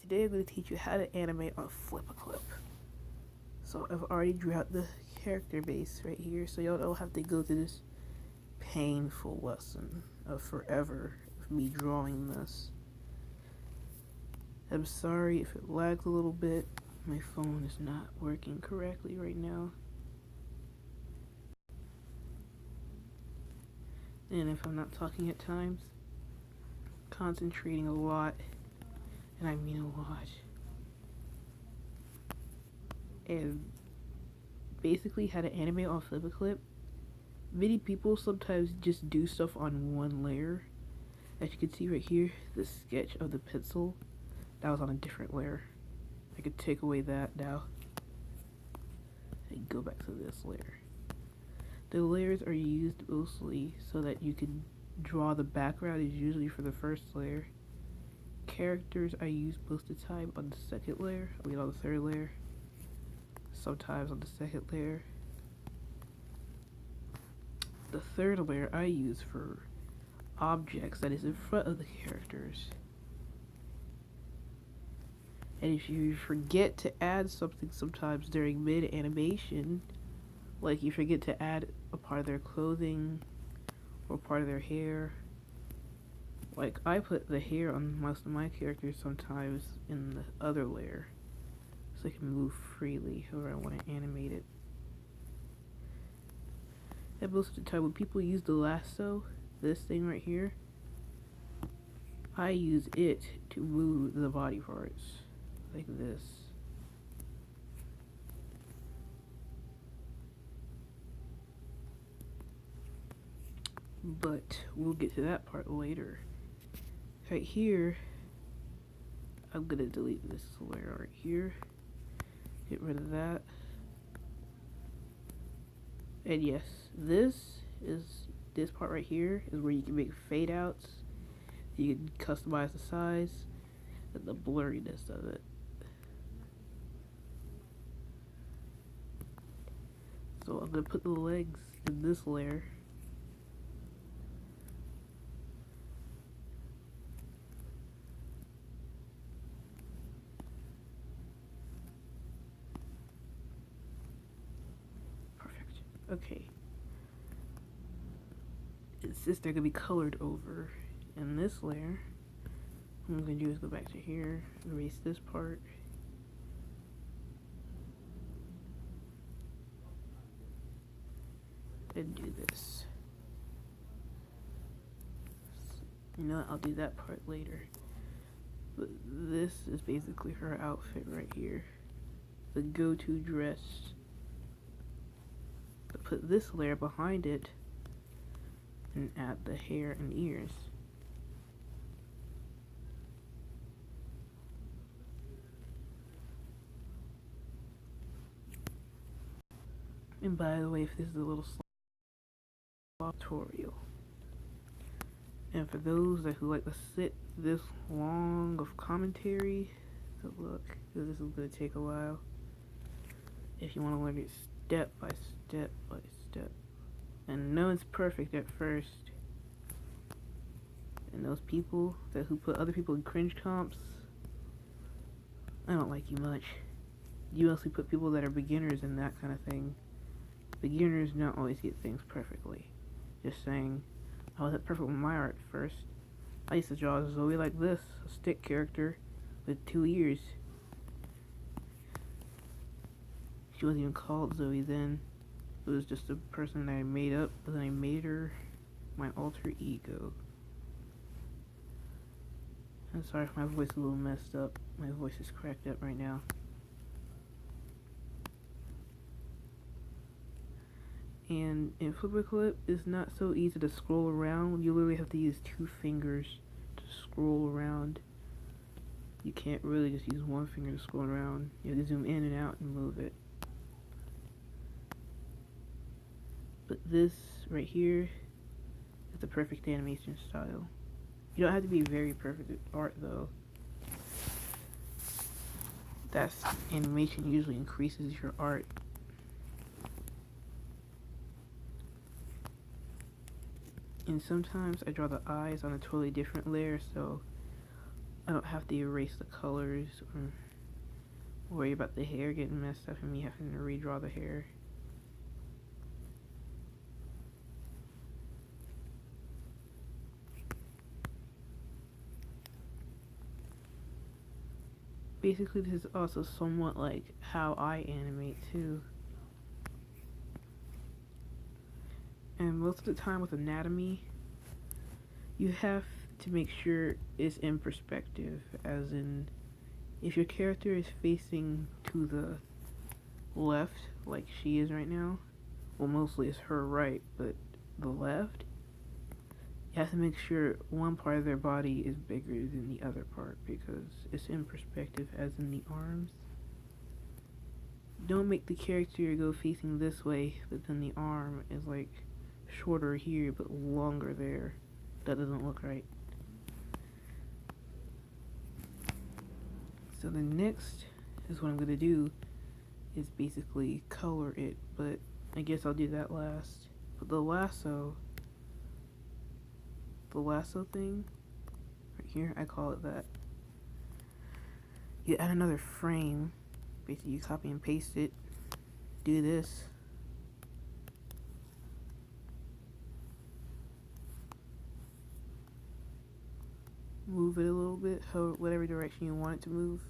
Today I'm going to teach you how to animate on Flipaclip. So I've already drew out the character base right here, so y'all don't have to go through this painful lesson of forever of me drawing this. I'm sorry if it lags a little bit. My phone is not working correctly right now. And if I'm not talking at times, concentrating a lot, and I mean a lot. And basically how to animate on Flipaclip. Many people sometimes just do stuff on one layer. As you can see right here, the sketch of the pencil, that was on a different layer. I could take away that now and go back to this layer. The layers are used mostly so that you can draw the background is usually for the first layer. Characters I use most of the time on the second layer, on the third layer. Sometimes on the second layer. The third layer I use for objects that is in front of the characters. And if you forget to add something sometimes during mid-animation, like you forget to add a part of their clothing or part of their hair, like I put the hair on most of my characters sometimes in the other layer so I can move freely however I want to animate it. And most of the time when people use the lasso, this thing right here, I use it to move the body parts like this. But we'll get to that part later. Right here, I'm gonna delete this layer right here. Get rid of that. And yes, this part right here is where you can make fade outs. You can customize the size and the blurriness of it. So I'm gonna put the legs in this layer. Perfect. Okay. And since they're gonna be colored over in this layer, what I'm gonna do is go back to here, erase this part. And do this. You know, I'll do that part later. But this is basically her outfit right here. The go-to dress. But put this layer behind it and add the hair and ears. And by the way, if this is a little tutorial, and for those who like to sit this long of commentary, so look, because this is going to take a while. If you want to learn it step by step by step, and no one's perfect at first. And those people who put other people in cringe comps, I don't like you much. You mostly put people that are beginners and that kind of thing. Beginners don't always get things perfectly. Just saying, I wasn't perfect with my art first. I used to draw Zoe like this, a stick character with 2 ears. She wasn't even called Zoe then. It was just a person that I made up, but then I made her my alter ego. I'm sorry if my voice is a little messed up. My voice is cracked up right now. And in Flipaclip, it's not so easy to scroll around. You literally have to use 2 fingers to scroll around. You can't really just use 1 finger to scroll around. You have to zoom in and out and move it. But this right here is the perfect animation style. You don't have to be very perfect at art though. That's animation usually increases your art. And sometimes I draw the eyes on a totally different layer, so I don't have to erase the colors or worry about the hair getting messed up and me having to redraw the hair. Basically, this is also somewhat like how I animate too. And most of the time with anatomy, you have to make sure it's in perspective, as in, if your character is facing to the left, like she is right now, well, mostly it's her right, but the left, you have to make sure one part of their body is bigger than the other part because it's in perspective, as in the arms. Don't make the character go facing this way, but then the arm is like shorter here but longer there. That doesn't look right. So the next is what I'm going to do is basically color it, but I guess I'll do that last. But the lasso thing right here, I call it that. You add another frame, basically you copy and paste it, do this. Move it a little bit, whatever direction you want it to move.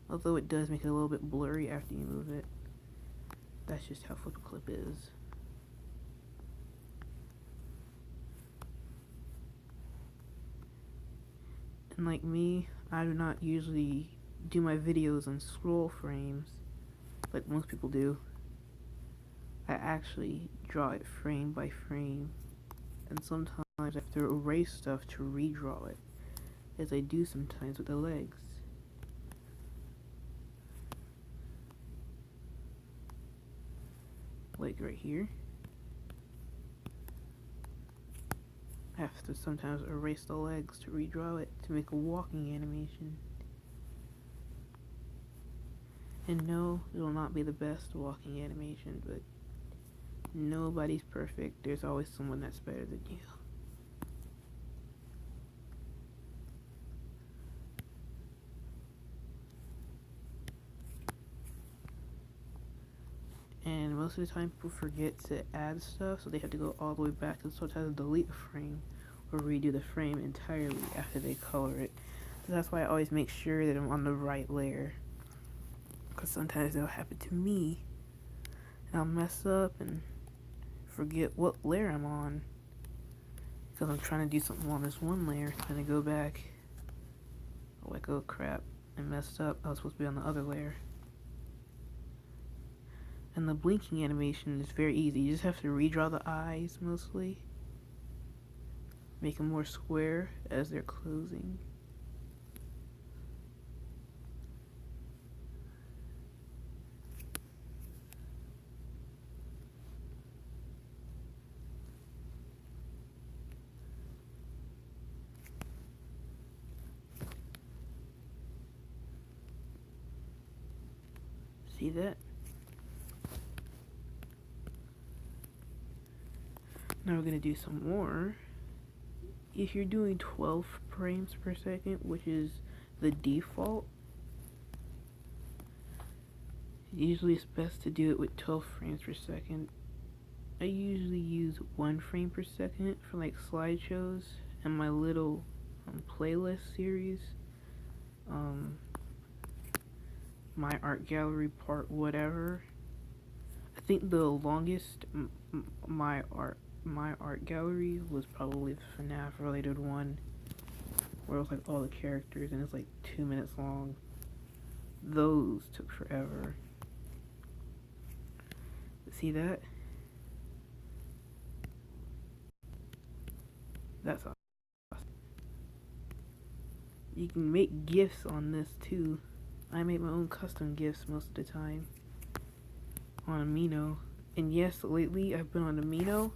Although it does make it a little bit blurry after you move it. That's just how Flipaclip is. And like me, I do not usually do my videos on scroll frames, like most people do. I actually draw it frame by frame, and sometimes I have to erase stuff to redraw it, as I do sometimes with the legs. Like right here. I have to sometimes erase the legs to redraw it to make a walking animation. And no, it will not be the best walking animation, but nobody's perfect. There's always someone that's better than you. And most of the time people forget to add stuff, so they have to go all the way back and sometimes delete a frame or redo the frame entirely after they color it. So that's why I always make sure that I'm on the right layer, because sometimes it'll happen to me and I'll mess up and forget what layer I'm on because I'm trying to do something on this one layer and I go back, like, oh crap, I messed up, I was supposed to be on the other layer. And the blinking animation is very easy. You just have to redraw the eyes mostly. Make them more square as they're closing. See that? Now we're going to do some more. If you're doing 12 frames per second, which is the default, usually it's best to do it with 12 frames per second. I usually use 1 frame per second for like slideshows and my little playlist series. My art gallery part whatever. I think the longest my art gallery was probably the FNAF related one, where it was like all the characters and it's like 2 minutes long. Those took forever. See that? That's awesome. You can make GIFs on this too. I make my own custom GIFs most of the time on Amino. And yes, lately I've been on Amino.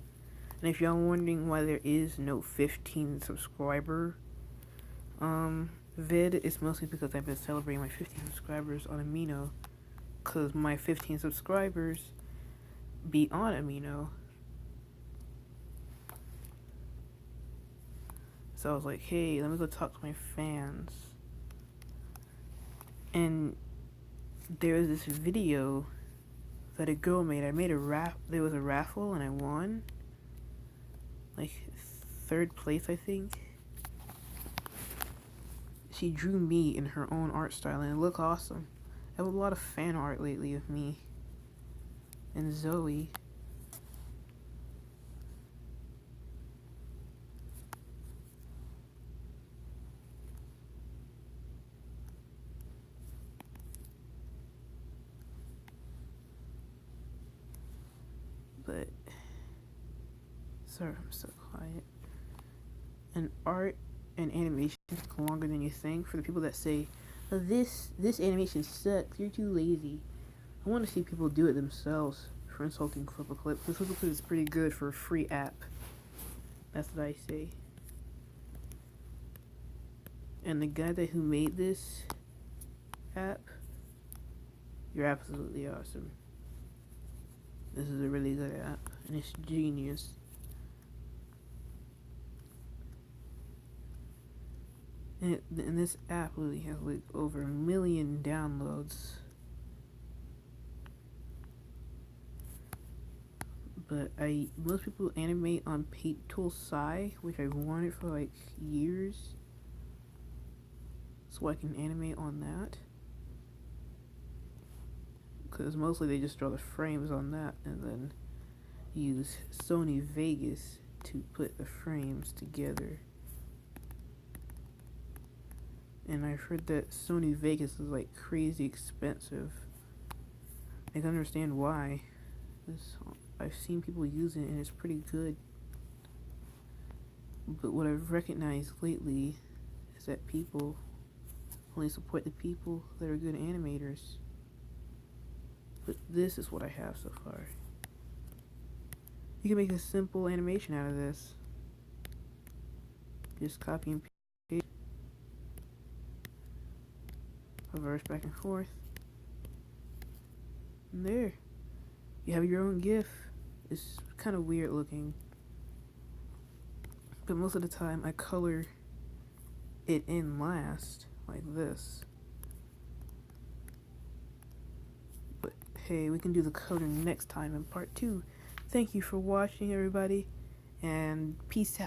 And if y'all wondering why there is no 15 subscriber vid, it's mostly because I've been celebrating my 15 subscribers on Amino. Because my 15 subscribers be on Amino. So I was like, hey, let me go talk to my fans. And there was this video that a girl made. There was a raffle and I won. Like 3rd place, I think. She drew me in her own art style and it looked awesome. I have a lot of fan art lately of me and Zoe. But sorry, I'm so quiet. And art and animation take longer than you think. For the people that say, oh, this animation sucks, you're too lazy. I want to see people do it themselves for insulting Flipaclip. Because Flipaclip is pretty good for a free app. That's what I say. And the guy who made this app, you're absolutely awesome. This is a really good app, and it's genius. And this app really has like over 1 million downloads. But most people animate on Paint Tool Sai, which I've wanted for like years. So I can animate on that. Because mostly they just draw the frames on that and then use Sony Vegas to put the frames together. And I've heard that Sony Vegas is like crazy expensive. I can understand why. I've seen people use it and it's pretty good. But what I've recognized lately is that people only support the people that are good animators. But this is what I have so far. You can make a simple animation out of this. Just copy and paste. Reverse back and forth. And there. You have your own GIF. It's kind of weird looking. But most of the time I color it in last, like this. But hey, we can do the coloring next time in part 2. Thank you for watching, everybody, and peace out.